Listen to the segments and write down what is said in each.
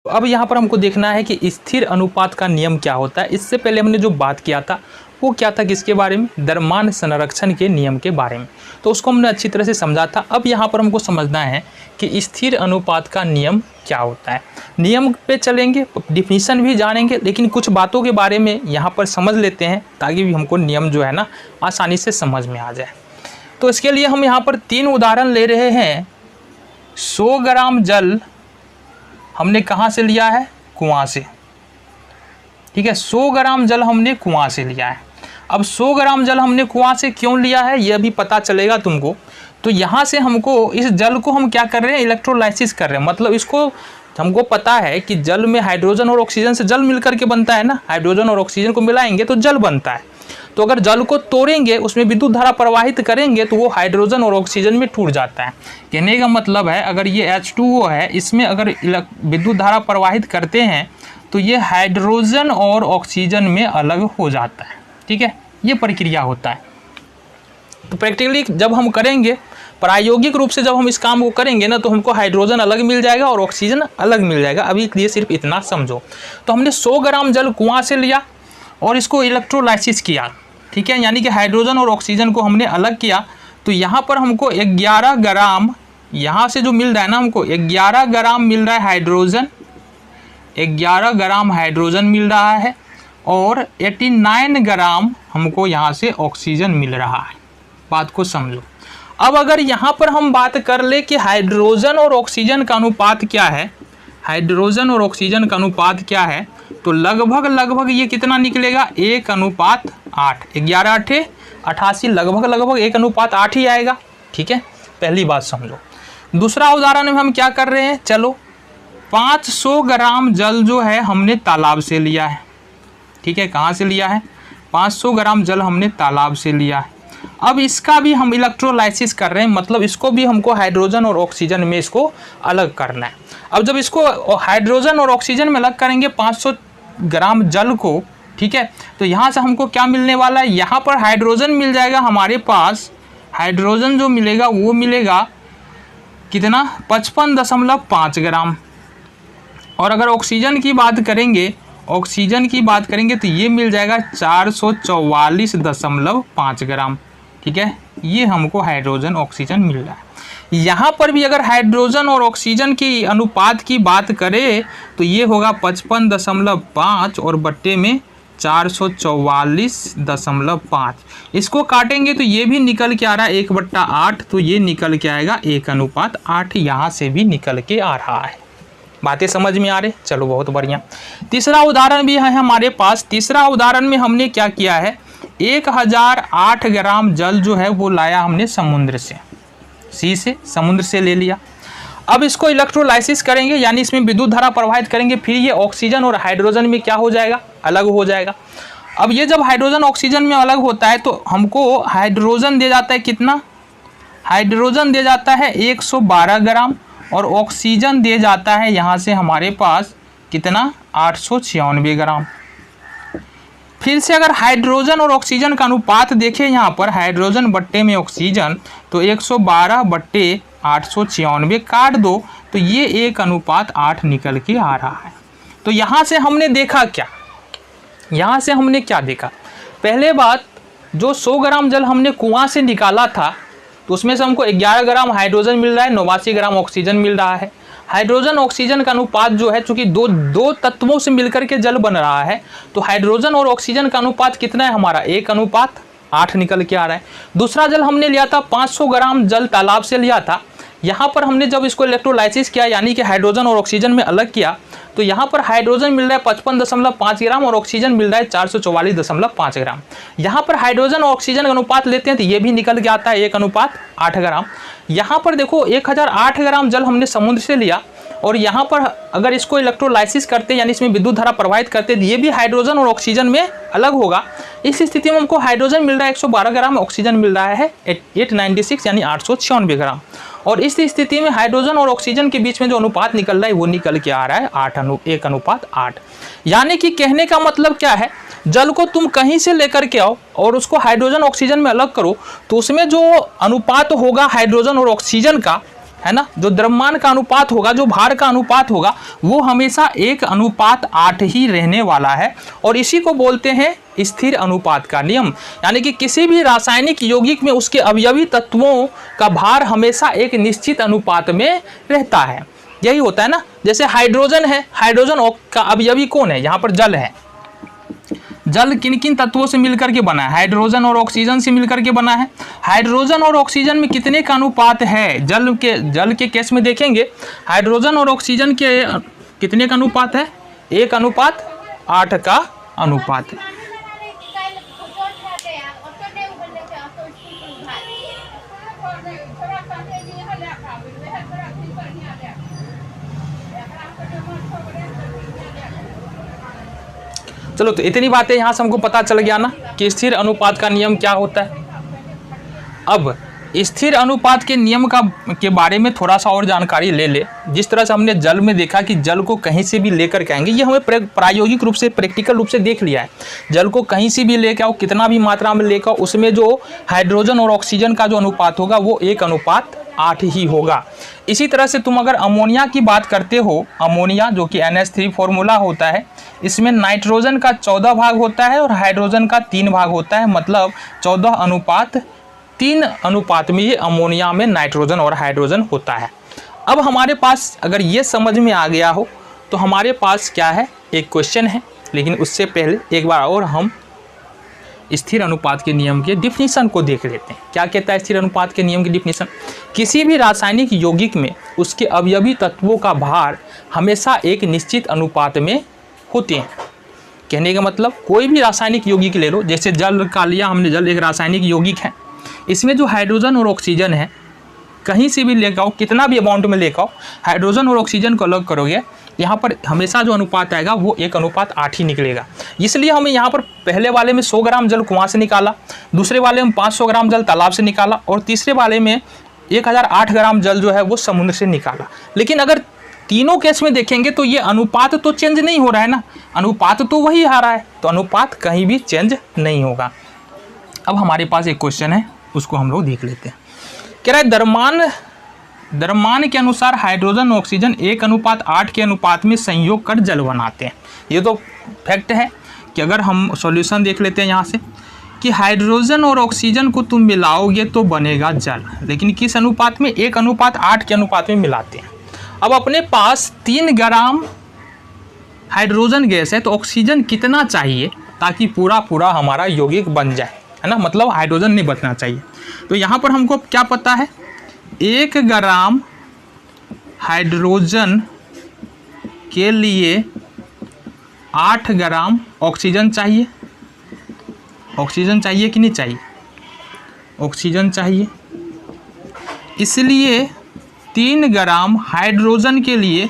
अब यहाँ पर हमको देखना है कि स्थिर अनुपात का नियम क्या होता है। इससे पहले हमने जो बात किया था वो क्या था, किसके बारे में, द्रव्यमान संरक्षण के नियम के बारे में। तो उसको हमने अच्छी तरह से समझा था। अब यहाँ पर हमको समझना है कि स्थिर अनुपात का नियम क्या होता है। नियम पे चलेंगे, डिफिनीशन भी जानेंगे, लेकिन कुछ बातों के बारे में यहाँ पर समझ लेते हैं ताकि भी हमको नियम जो है ना आसानी से समझ में आ जाए। तो इसके लिए हम यहाँ पर 3 उदाहरण ले रहे हैं। 100 ग्राम जल हमने कहाँ से लिया है, कुआं से। ठीक है, 100 ग्राम जल हमने कुआं से लिया है। अब 100 ग्राम जल हमने कुआं से क्यों लिया है यह भी पता चलेगा तुमको। तो यहाँ से हमको इस जल को हम क्या कर रहे हैं, इलेक्ट्रोलाइसिस कर रहे हैं। मतलब इसको हमको पता है कि जल में हाइड्रोजन और ऑक्सीजन से जल मिलकर के बनता है ना, हाइड्रोजन और ऑक्सीजन को मिलाएंगे तो जल बनता है। तो अगर जल को तोड़ेंगे, उसमें विद्युत धारा प्रवाहित करेंगे तो वो हाइड्रोजन और ऑक्सीजन में टूट जाता है। कहने का मतलब है अगर ये H2O है, इसमें अगर विद्युत धारा प्रवाहित करते हैं तो ये हाइड्रोजन और ऑक्सीजन में अलग हो जाता है। ठीक है, ये प्रक्रिया होता है। तो प्रैक्टिकली जब हम करेंगे, प्रायोगिक रूप से जब हम इस काम को करेंगे ना, तो हमको हाइड्रोजन अलग मिल जाएगा और ऑक्सीजन अलग मिल जाएगा। अभी के लिए सिर्फ इतना समझो। तो हमने 100 ग्राम जल कुआं से लिया और इसको इलेक्ट्रोलाइसिस किया। ठीक है, यानी कि हाइड्रोजन और ऑक्सीजन को हमने अलग किया। तो यहाँ पर हमको 11 ग्राम यहाँ से जो मिल रहा है ना, हमको 11 ग्राम मिल रहा है हाइड्रोजन, 11 ग्राम हाइड्रोजन मिल रहा है और 89 ग्राम हमको यहाँ से ऑक्सीजन मिल रहा है। बात को समझो। अब अगर यहाँ पर हम बात कर ले कि हाइड्रोजन और ऑक्सीजन का अनुपात क्या है, हाइड्रोजन और ऑक्सीजन का अनुपात क्या है, तो लगभग ये कितना निकलेगा, 1:8। 11 8 88, लगभग 1:8 ही आएगा। ठीक है, पहली बात समझो। दूसरा उदाहरण में हम क्या कर रहे हैं, चलो 500 ग्राम जल जो है हमने तालाब से लिया है। ठीक है, कहाँ से लिया है, 500 ग्राम जल हमने तालाब से लिया है। अब इसका भी हम इलेक्ट्रोलाइसिस कर रहे हैं, मतलब इसको भी हमको हाइड्रोजन और ऑक्सीजन में इसको अलग करना है। अब जब इसको हाइड्रोजन और ऑक्सीजन में अलग करेंगे 500 ग्राम जल को, ठीक है, तो यहाँ से हमको क्या मिलने वाला है, यहाँ पर हाइड्रोजन मिल जाएगा हमारे पास। हाइड्रोजन जो मिलेगा वो मिलेगा कितना, 55.5 ग्राम। और अगर ऑक्सीजन की बात करेंगे, ऑक्सीजन की बात करेंगे तो ये मिल जाएगा 444.5 ग्राम। ठीक है, ये हमको हाइड्रोजन ऑक्सीजन मिल रहा है। यहाँ पर भी अगर हाइड्रोजन और ऑक्सीजन की अनुपात की बात करें तो ये होगा 55.5 और बट्टे में 444.5। इसको काटेंगे तो ये भी निकल के आ रहा है 1/8, तो ये निकल के आएगा 1:8। यहाँ से भी निकल के आ रहा है। बातें समझ में आ रही, चलो बहुत बढ़िया। तीसरा उदाहरण भी है हमारे पास। तीसरा उदाहरण में हमने क्या किया है, 1008 ग्राम जल जो है वो लाया हमने समुद्र से, सी से, समुद्र से ले लिया। अब इसको इलेक्ट्रोलाइसिस करेंगे, यानी इसमें विद्युत धारा प्रवाहित करेंगे, फिर ये ऑक्सीजन और हाइड्रोजन में क्या हो जाएगा, अलग हो जाएगा। अब ये जब हाइड्रोजन ऑक्सीजन में अलग होता है तो हमको हाइड्रोजन दे जाता है कितना, हाइड्रोजन दे जाता है 112 ग्राम और ऑक्सीजन दे जाता है यहाँ से हमारे पास कितना, 896 ग्राम। फिर से अगर हाइड्रोजन और ऑक्सीजन का अनुपात देखें यहाँ पर, हाइड्रोजन बट्टे में ऑक्सीजन, तो 112/896 काट दो तो ये 1:8 निकल के आ रहा है। तो यहाँ से हमने देखा क्या, यहाँ से हमने क्या देखा, पहले बात जो 100 ग्राम जल हमने कुआं से निकाला था तो उसमें से हमको 11 ग्राम हाइड्रोजन मिल रहा है, 89 ग्राम ऑक्सीजन मिल रहा है। हाइड्रोजन ऑक्सीजन का अनुपात जो है, चूंकि दो तत्वों से मिलकर के जल बन रहा है, तो हाइड्रोजन और ऑक्सीजन का अनुपात कितना है हमारा, 1:8 निकल के आ रहा है। दूसरा जल हमने लिया था 500 ग्राम जल तालाब से लिया था। यहाँ पर हमने जब इसको इलेक्ट्रोलाइसिस किया, यानी कि हाइड्रोजन और ऑक्सीजन में अलग किया, तो यहाँ पर हाइड्रोजन मिल रहा है 55.5 ग्राम और ऑक्सीजन मिल रहा है 444.5 ग्राम। यहाँ पर हाइड्रोजन और ऑक्सीजन का अनुपात लेते हैं तो ये भी निकल के आता है 1:8 ग्राम। यहाँ पर देखो 1008 ग्राम जल हमने समुद्र से लिया और यहाँ पर अगर इसको इलेक्ट्रोलाइसिस करते, यानी इसमें विद्युत धारा प्रवाहित करते, तो ये भी हाइड्रोजन और ऑक्सीजन में अलग होगा। इस स्थिति में हमको हाइड्रोजन मिल रहा है 112 ग्राम, ऑक्सीजन मिल रहा है 896 यानी 896 ग्राम। और इस स्थिति में हाइड्रोजन और ऑक्सीजन के बीच में जो अनुपात निकल रहा है वो निकल के आ रहा है 1:8। यानी कि कहने का मतलब क्या है, जल को तुम कहीं से लेकर के आओ और उसको हाइड्रोजन ऑक्सीजन में अलग करो तो उसमें जो अनुपात होगा हाइड्रोजन और ऑक्सीजन का है ना, जो द्रव्यमान का अनुपात होगा, जो भार का अनुपात होगा, वो हमेशा 1:8 ही रहने वाला है और इसी को बोलते हैं स्थिर अनुपात का नियम। यानी कि किसी भी रासायनिक यौगिक में उसके अवयवी तत्वों का भार हमेशा एक निश्चित अनुपात में रहता है। यही होता है ना, जैसे हाइड्रोजन है, हाइड्रोजन का अवयवी कौन है, यहाँ पर जल है। जल किन किन तत्वों से मिलकर के बना है, हाइड्रोजन और ऑक्सीजन से मिलकर के बना है। हाइड्रोजन और ऑक्सीजन में कितने का अनुपात है, जल के केस में देखेंगे हाइड्रोजन और ऑक्सीजन के कितने का अनुपात है, 1:8 का अनुपात है। चलो, तो इतनी बातें यहाँ से हमको पता चल गया ना कि स्थिर अनुपात का नियम क्या होता है। अब स्थिर अनुपात के नियम के बारे में थोड़ा सा और जानकारी ले ले। जिस तरह से हमने जल में देखा कि जल को कहीं से भी लेकर के आएंगे, ये हमें प्रायोगिक रूप से, प्रैक्टिकल रूप से देख लिया है। जल को कहीं से भी लेकर आओ, कितना भी मात्रा में लेकर आओ, उसमें जो हाइड्रोजन और ऑक्सीजन का जो अनुपात होगा वो 1:8 ही होगा। इसी तरह से तुम अगर अमोनिया की बात करते हो, अमोनिया जो कि NH3 फॉर्मूला होता है, इसमें नाइट्रोजन का 14 भाग होता है और हाइड्रोजन का 3 भाग होता है, मतलब 14:3 अनुपात में ये अमोनिया में नाइट्रोजन और हाइड्रोजन होता है। अब हमारे पास अगर ये समझ में आ गया हो तो हमारे पास क्या है, एक क्वेश्चन है, लेकिन उससे पहले एक बार और हम स्थिर अनुपात के नियम के डिफिनीशन को देख लेते हैं। क्या कहता है स्थिर अनुपात के नियम की डिफिनीशन? किसी भी रासायनिक यौगिक में उसके अवयवी तत्वों का भार हमेशा एक निश्चित अनुपात में होते हैं। कहने का मतलब कोई भी रासायनिक यौगिक ले लो, जैसे जल का लिया हमने, जल एक रासायनिक यौगिक है, इसमें जो हाइड्रोजन और ऑक्सीजन है कहीं से भी लेकर आओ, कितना भी अमाउंट में लेकर आओ, हाइड्रोजन और ऑक्सीजन को अलग करोगे, यहाँ पर हमेशा जो अनुपात आएगा वो 1:8 ही निकलेगा। इसलिए हमें यहाँ पर पहले वाले में 100 ग्राम जल कुआं से निकाला, दूसरे वाले में 500 ग्राम जल तालाब से निकाला और तीसरे वाले में 1008 ग्राम जल जो है वो समुद्र से निकाला। लेकिन अगर तीनों केस में देखेंगे तो ये अनुपात तो चेंज नहीं हो रहा है ना, अनुपात तो वही आ रहा है, तो अनुपात कहीं भी चेंज नहीं होगा। अब हमारे पास एक क्वेश्चन है, उसको हम लोग देख लेते हैं। कह रहा है द्रव्यमान के अनुसार हाइड्रोजन और ऑक्सीजन 1:8 के अनुपात में संयोग कर जल बनाते हैं। ये तो फैक्ट है कि अगर हम सॉल्यूशन देख लेते हैं यहाँ से कि हाइड्रोजन और ऑक्सीजन को तुम मिलाओगे तो बनेगा जल, लेकिन किस अनुपात में, 1:8 के अनुपात में मिलाते हैं। अब अपने पास 3 ग्राम हाइड्रोजन गैस है तो ऑक्सीजन कितना चाहिए ताकि पूरा हमारा यौगिक बन जाए, है ना, मतलब हाइड्रोजन नहीं बचना चाहिए। तो यहाँ पर हमको क्या पता है, 1 ग्राम हाइड्रोजन के लिए 8 ग्राम ऑक्सीजन चाहिए। ऑक्सीजन चाहिए कि नहीं चाहिए, ऑक्सीजन चाहिए। इसलिए 3 ग्राम हाइड्रोजन के लिए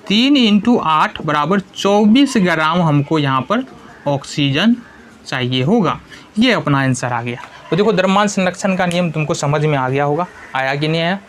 3 × 8 = 24 ग्राम हमको यहाँ पर ऑक्सीजन चाहिए होगा। ये अपना आंसर आ गया। तो देखो द्रव्यमान संरक्षण का नियम तुमको समझ में आ गया होगा, आया कि नहीं आया?